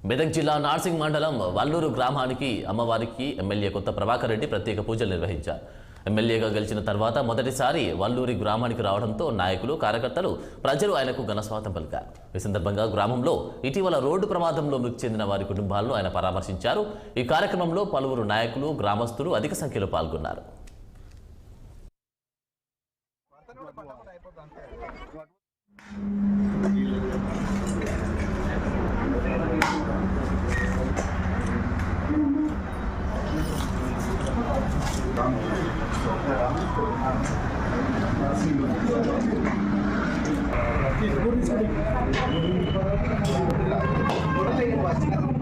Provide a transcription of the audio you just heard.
మెదక్ జిల్లా నార్సింగ్ మండలం వల్లూరు గ్రామానికి అమ్మవారికి ఎమ్మెల్యే కొత్త ప్రభాకర్ రెడ్డి ప్రత్యేక పూజలు నిర్వహించారు. ఎమ్మెల్యేగా గెలిచిన తర్వాత మొదటిసారి వల్లూరి గ్రామానికి రావడంతో నాయకులు, కార్యకర్తలు, ప్రజలు ఆయనకు ఘనస్వాగతం పలికారు. ఈ సందర్భంగా గ్రామంలో ఇటీవల రోడ్డు ప్రమాదంలో మృతి చెందిన వారి కుటుంబాలను ఆయన పరామర్శించారు. ఈ కార్యక్రమంలో పలువురు నాయకులు, గ్రామస్తులు అధిక సంఖ్యలో పాల్గొన్నారు. Gracias.